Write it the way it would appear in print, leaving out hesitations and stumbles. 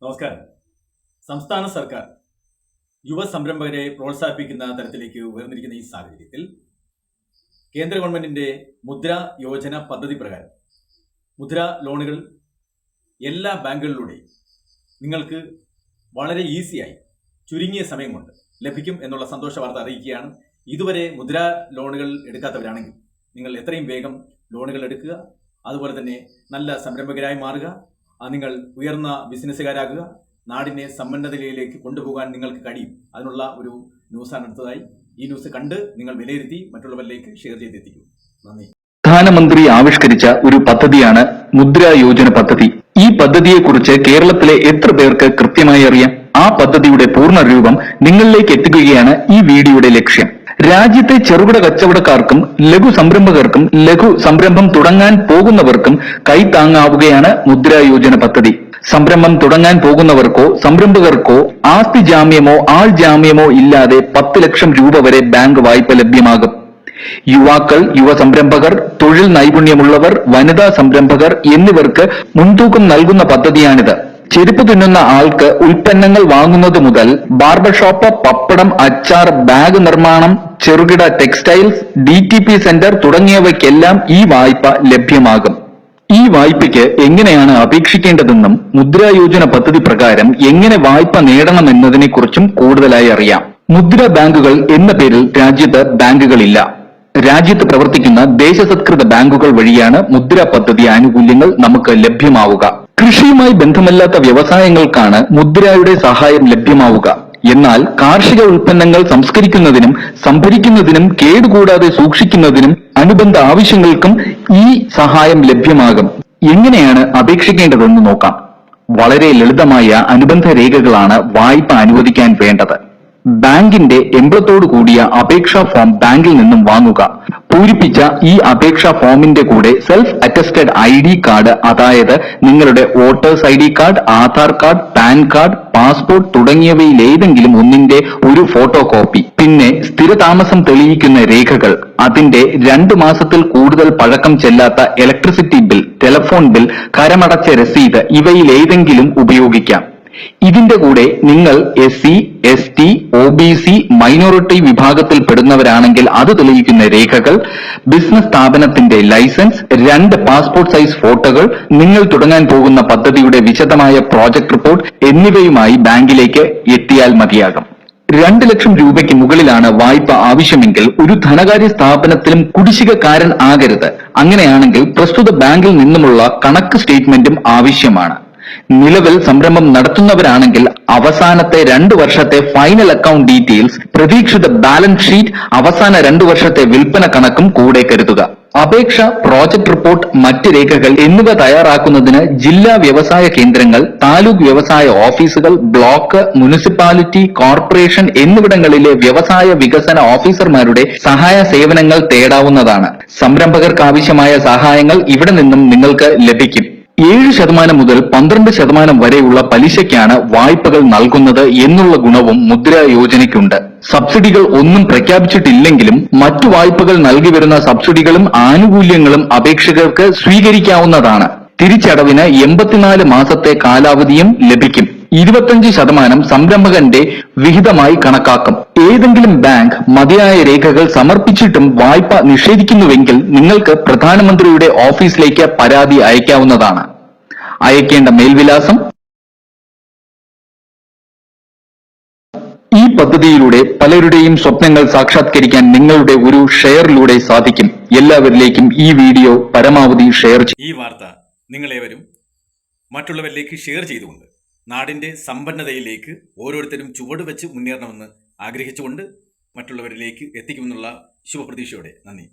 നമസ്കാരം. സംസ്ഥാന സർക്കാർ യുവ സംരംഭകരെ പ്രോത്സാഹിപ്പിക്കുന്ന തരത്തിലേക്ക് ഉയർന്നിരിക്കുന്ന ഈ സാഹചര്യത്തിൽ കേന്ദ്ര ഗവൺമെന്റിന്റെ മുദ്ര യോജന പദ്ധതി പ്രകാരം മുദ്ര ലോണുകൾ എല്ലാ ബാങ്കുകളിലൂടെയും നിങ്ങൾക്ക് വളരെ ഈസിയായി ചുരുങ്ങിയ സമയം കൊണ്ട് ലഭിക്കും എന്നുള്ള സന്തോഷ വാർത്ത അറിയിക്കുകയാണ്. ഇതുവരെ മുദ്ര ലോണുകൾ എടുക്കാത്തവരാണെങ്കിൽ നിങ്ങൾ എത്രയും വേഗം ലോണുകൾ എടുക്കുക. അതുപോലെ തന്നെ നല്ല സംരംഭകരായി മാറുക. നിങ്ങൾ ഉയർന്ന ബിസിനസ്സുകാരാകുക. നാടിനെ സമ്പന്നതയിലേക്ക് കൊണ്ടുപോകാൻ നിങ്ങൾക്ക് കഴിയും. അതിനുള്ള ഒരു ന്യൂസാണ് എടുത്തതായി. ഈ ന്യൂസ് കണ്ട് നിങ്ങൾ വിലയിരുത്തി മറ്റുള്ളവരിലേക്ക് ഷെയർ ചെയ്തെത്തിക്കും. നന്ദി. പ്രധാനമന്ത്രി ആവിഷ്കരിച്ച ഒരു പദ്ധതിയാണ് മുദ്ര യോജന പദ്ധതി. ഈ പദ്ധതിയെക്കുറിച്ച് കേരളത്തിലെ എത്ര പേർക്ക് കൃത്യമായി അറിയാം? ആ പദ്ധതിയുടെ പൂർണ്ണ രൂപം നിങ്ങളിലേക്ക് എത്തിക്കുകയാണ് ഈ വീഡിയോയുടെ ലക്ഷ്യം. രാജ്യത്തെ ചെറുകിട കച്ചവടക്കാർക്കും ലഘു സംരംഭകർക്കും ലഘു സംരംഭം തുടങ്ങാൻ പോകുന്നവർക്കും കൈത്താങ്ങാവുകയാണ് മുദ്ര യോജന പദ്ധതി. സംരംഭം തുടങ്ങാൻ പോകുന്നവർക്കോ സംരംഭകർക്കോ ആസ്തി ജാമ്യമോ ആൾ ജാമ്യമോ ഇല്ലാതെ 10 ലക്ഷം രൂപ വരെ ബാങ്ക് വായ്പ ലഭ്യമാകും. യുവാക്കൾ, യുവ സംരംഭകർ, തൊഴിൽ നൈപുണ്യമുള്ളവർ, വനിതാ സംരംഭകർ എന്നിവർക്ക് മുൻതൂക്കം നൽകുന്ന പദ്ധതിയാണിത്. ചെരുപ്പ് തുന്നുന്ന ആൾക്ക് ഉൽപ്പന്നങ്ങൾ വാങ്ങുന്നത് മുതൽ ബാർബർ ഷോപ്പ്, പപ്പടം, അച്ചാർ, ബാഗ് നിർമ്മാണം, ചെറുകിട ടെക്സ്റ്റൈൽസ്, DTP സെന്റർ തുടങ്ങിയവയ്ക്കെല്ലാം ഈ വായ്പ ലഭ്യമാകും. ഈ വായ്പയ്ക്ക് എങ്ങനെയാണ് അപേക്ഷിക്കേണ്ടതെന്നും മുദ്ര യോജന പദ്ധതി പ്രകാരം എങ്ങനെ വായ്പ നേടണമെന്നതിനെ കുറിച്ചും കൂടുതലായി അറിയാം. മുദ്ര ബാങ്കുകൾ എന്ന പേരിൽ രാജ്യത്ത് ബാങ്കുകളില്ല. രാജ്യത്ത് പ്രവർത്തിക്കുന്ന ദേശസത്കൃത ബാങ്കുകൾ വഴിയാണ് മുദ്ര പദ്ധതി ആനുകൂല്യങ്ങൾ നമുക്ക് ലഭ്യമാവുക. കൃഷിയുമായി ബന്ധമില്ലാത്ത വ്യവസായങ്ങൾക്കാണ് മുദ്രയുടെ സഹായം ലഭ്യമാവുക. എന്നാൽ കാർഷിക ഉൽപ്പന്നങ്ങൾ സംസ്കരിക്കുന്നതിനും സംഭരിക്കുന്നതിനും കേടുകൂടാതെ സൂക്ഷിക്കുന്നതിനും അനുബന്ധ ആവശ്യങ്ങൾക്കും ഈ സഹായം ലഭ്യമാകും. എങ്ങനെയാണ് അപേക്ഷിക്കേണ്ടതെന്ന് നോക്കാം. വളരെ ലളിതമായ അനുബന്ധ രേഖകളാണ് വായ്പ അനുവദിക്കാൻ വേണ്ടത്. ബാങ്കിന്റെ എംബ്ലത്തോടു കൂടിയ അപേക്ഷാ ഫോം ബാങ്കിൽ നിന്നും വാങ്ങുക. പൂരിപ്പിച്ച ഈ അപേക്ഷാ ഫോമിന്റെ കൂടെ സെൽഫ് അറ്റസ്റ്റഡ് ID കാർഡ്, അതായത് നിങ്ങളുടെ voters ID card, Aadhaar card, pan card, passport തുടങ്ങിയവയിൽ ഏതെങ്കിലും ഒന്നിന്റെ ഒരു ഫോട്ടോ കോപ്പി, പിന്നെ സ്ഥിരതാമസം തെളിയിക്കുന്ന രേഖകൾ, അതിന്റെ 2 മാസത്തിൽ കൂടുതൽ പഴക്കം ചെല്ലാത്ത ഇലക്ട്രിസിറ്റി ബിൽ, ടെലിഫോൺ ബിൽ, കരമടച്ച രസീത് ഇവയിൽ ഏതെങ്കിലും ഉപയോഗിക്കാം. ഇതിന്റെ കൂടെ നിങ്ങൾ SC, ST, OBC, മൈനോറിറ്റി വിഭാഗത്തിൽ പെടുന്നവരാണെങ്കിൽ അത് തെളിയിക്കുന്ന രേഖകൾ, ബിസിനസ് സ്ഥാപനത്തിന്റെ ലൈസൻസ്, 2 പാസ്പോർട്ട് സൈസ് ഫോട്ടോകൾ, നിങ്ങൾ തുടങ്ങാൻ പോകുന്ന പദ്ധതിയുടെ വിശദമായ പ്രോജക്ട് റിപ്പോർട്ട് എന്നിവയുമായി ബാങ്കിലേക്ക് എത്തിയാൽ മതിയാകും. 2 ലക്ഷം രൂപയ്ക്ക് മുകളിലാണ് വായ്പ ആവശ്യമെങ്കിൽ ഒരു ധനകാര്യ സ്ഥാപനത്തിലും കുടിശ്ശികക്കാരൻ ആകരുത്. അങ്ങനെയാണെങ്കിൽ പ്രസ്തുത ബാങ്കിൽ നിന്നുമുള്ള കണക്ക് സ്റ്റേറ്റ്മെന്റും ആവശ്യമാണ്. നിലവിൽ സംരംഭം നടത്തുന്നവരാണെങ്കിൽ അവസാനത്തെ 2 വർഷത്തെ ഫൈനൽ അക്കൗണ്ട് ഡീറ്റെയിൽസ്, പ്രതീക്ഷിത ബാലൻസ് ഷീറ്റ്, അവസാന 2 വർഷത്തെ വിൽപ്പന കണക്കും കൂടെ കരുതുക. അപേക്ഷ, പ്രോജക്ട് റിപ്പോർട്ട്, മറ്റ് രേഖകൾ എന്നിവ തയ്യാറാക്കുന്നതിന് ജില്ലാ വ്യവസായ കേന്ദ്രങ്ങൾ, താലൂക്ക് വ്യവസായ ഓഫീസുകൾ, ബ്ലോക്ക്, മുനിസിപ്പാലിറ്റി, കോർപ്പറേഷൻ എന്നിവിടങ്ങളിലെ വ്യവസായ വികസന ഓഫീസർമാരുടെ സഹായ സേവനങ്ങൾ തേടാവുന്നതാണ്. സംരംഭകർക്ക് ആവശ്യമായ സഹായങ്ങൾ ഇവിടെ നിന്നും നിങ്ങൾക്ക് ലഭിക്കും. 7% മുതൽ 12% വരെയുള്ള പലിശയ്ക്കാണ് വായ്പകൾ നൽകുന്നത് എന്നുള്ള ഗുണവും മുദ്ര യോജനയ്ക്കുണ്ട്. സബ്സിഡികൾ ഒന്നും പ്രഖ്യാപിച്ചിട്ടില്ലെങ്കിലും മറ്റു വായ്പകൾ നൽകി വരുന്ന സബ്സിഡികളും ആനുകൂല്യങ്ങളും അപേക്ഷകർക്ക് സ്വീകരിക്കാവുന്നതാണ്. തിരിച്ചടവിന് 84 മാസത്തെ കാലാവധിയും ലഭിക്കും. 25% സംരംഭകന്റെ വിഹിതമായി കണക്കാക്കും. ഏതെങ്കിലും ബാങ്ക് മതിയായ രേഖകൾ സമർപ്പിച്ചിട്ടും വായ്പ നിഷേധിക്കുന്നുവെങ്കിൽ നിങ്ങൾക്ക് പ്രധാനമന്ത്രിയുടെ ഓഫീസിലേക്ക് പരാതി അയക്കാവുന്നതാണ്. അയക്കേണ്ട മേൽവിലാസം: ഈ പദ്ധതിയിലൂടെ പലരുടെയും സ്വപ്നങ്ങൾ സാക്ഷാത്കരിക്കാൻ നിങ്ങളുടെ ഒരു ഷെയറിലൂടെ സാധിക്കും. എല്ലാവരിലേക്കും ഈ വീഡിയോ പരമാവധി ഷെയർ ചെയ്യും. ഈ വാർത്ത നിങ്ങളേവരും മറ്റുള്ളവരിലേക്ക് ഷെയർ ചെയ്തുകൊണ്ട് നാടിന്റെ സമ്പന്നതയിലേക്ക് ഓരോരുത്തരും ചുവടുവെച്ച് മുന്നേറണമെന്ന് ആഗ്രഹിച്ചുകൊണ്ട് മറ്റുള്ളവരിലേക്ക് എത്തിക്കുമെന്നുള്ള ശുഭപ്രതീക്ഷയോടെ നന്ദി.